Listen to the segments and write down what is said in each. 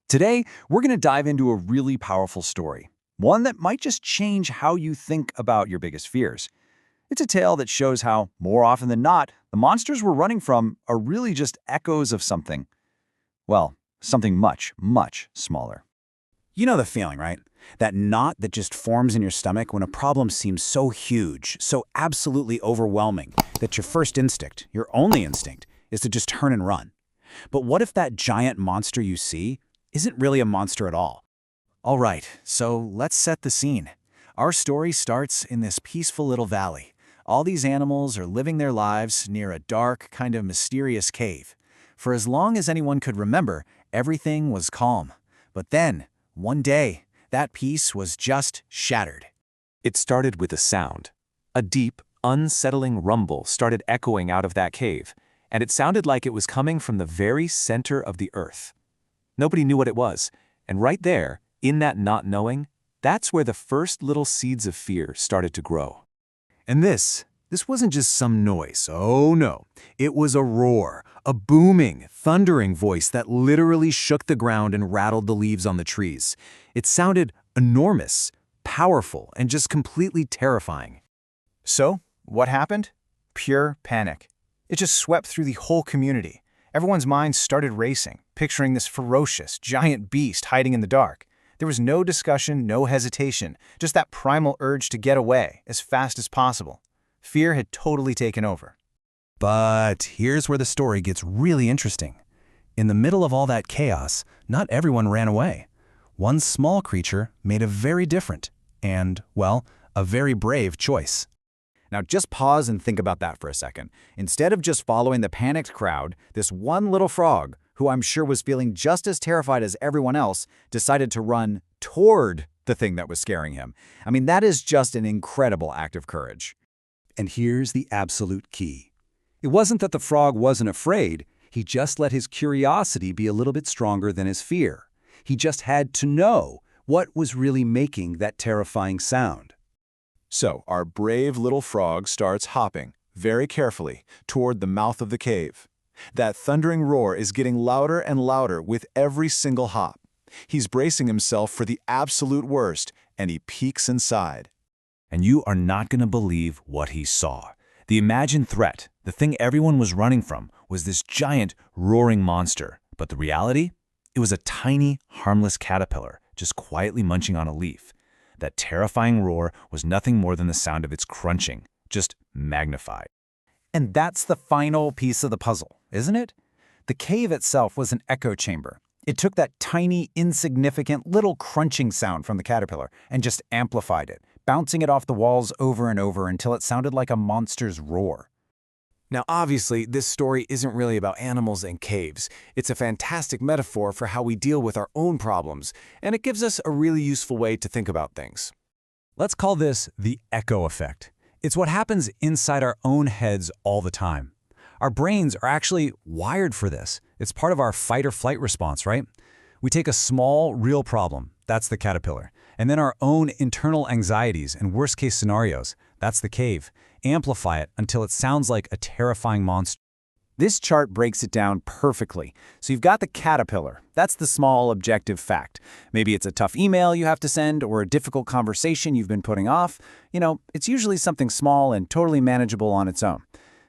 Today, we're going to dive into a really powerful story, one that might just change how you think about your biggest fears. It's a tale that shows how, more often than not, the monsters we're running from are really just echoes of something, well, something much, much smaller. You know the feeling, right? That knot that just forms in your stomach when a problem seems so huge, so absolutely overwhelming, that your first instinct, your only instinct, is to just turn and run. But what if that giant monster you see isn't really a monster at all? All right, so let's set the scene. Our story starts in this peaceful little valley. All these animals are living their lives near a dark, kind of mysterious cave. For as long as anyone could remember, everything was calm. But then, one day, that peace was just shattered. It started with a sound. A deep, unsettling rumble started echoing out of that cave, and it sounded like it was coming from the very center of the earth. Nobody knew what it was, and right there, in that not knowing, that's where the first little seeds of fear started to grow. And this wasn't just some noise. Oh no, it was a roar, a booming, thundering voice that literally shook the ground and rattled the leaves on the trees. It sounded enormous, powerful, and just completely terrifying. So, what happened? Pure panic. It just swept through the whole community. Everyone's minds started racing, picturing this ferocious, giant beast hiding in the dark. There was no discussion, no hesitation, just that primal urge to get away as fast as possible. Fear had totally taken over. But here's where the story gets really interesting. In the middle of all that chaos, not everyone ran away. One small creature made a very different and, well, a very brave choice. Now just pause and think about that for a second. Instead of just following the panicked crowd, this one little frog, who I'm sure was feeling just as terrified as everyone else, decided to run toward the thing that was scaring him. I mean, that is just an incredible act of courage. And here's the absolute key. It wasn't that the frog wasn't afraid, he just let his curiosity be a little bit stronger than his fear. He just had to know what was really making that terrifying sound. So our brave little frog starts hopping, very carefully, toward the mouth of the cave. That thundering roar is getting louder and louder with every single hop. He's bracing himself for the absolute worst, and he peeks inside. And you are not going to believe what he saw. The imagined threat, the thing everyone was running from, was this giant, roaring monster. But the reality? It was a tiny, harmless caterpillar, just quietly munching on a leaf. That terrifying roar was nothing more than the sound of its crunching, just magnified. And that's the final piece of the puzzle, isn't it? The cave itself was an echo chamber. It took that tiny, insignificant, little crunching sound from the caterpillar and just amplified it, bouncing it off the walls over and over until it sounded like a monster's roar. Now, obviously, this story isn't really about animals and caves. It's a fantastic metaphor for how we deal with our own problems, and it gives us a really useful way to think about things. Let's call this the echo effect. It's what happens inside our own heads all the time. Our brains are actually wired for this. It's part of our fight or flight response, right? We take a small, real problem, that's the caterpillar, and then our own internal anxieties and worst-case scenarios, that's the cave, amplify it until it sounds like a terrifying monster. This chart breaks it down perfectly. So you've got the caterpillar. That's the small, objective fact. Maybe it's a tough email you have to send or a difficult conversation you've been putting off. You know, it's usually something small and totally manageable on its own.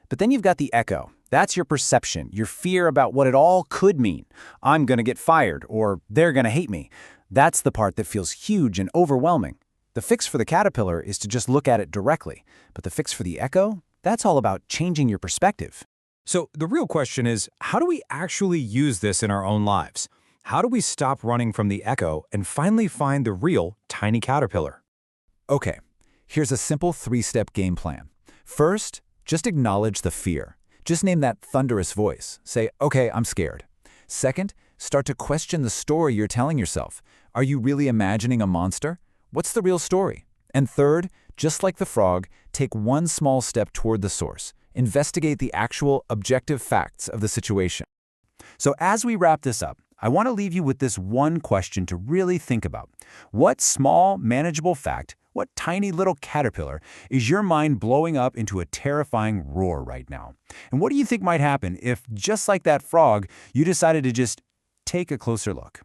But then you've got the echo. That's your perception, your fear about what it all could mean. I'm going to get fired, or they're going to hate me. That's the part that feels huge and overwhelming. The fix for the caterpillar is to just look at it directly. But the fix for the echo? That's all about changing your perspective. So the real question is, how do we actually use this in our own lives? How do we stop running from the echo and finally find the real tiny caterpillar? Okay, here's a simple 3-step game plan. First, just acknowledge the fear. Just name that thunderous voice. Say, okay, I'm scared. Second, start to question the story you're telling yourself. Are you really imagining a monster? What's the real story? And third, just like the frog, take one small step toward the source. Investigate the actual objective facts of the situation. So as we wrap this up, I want to leave you with this one question to really think about. What small, manageable fact, what tiny little caterpillar is your mind blowing up into a terrifying roar right now? And what do you think might happen if, just like that frog, you decided to just take a closer look?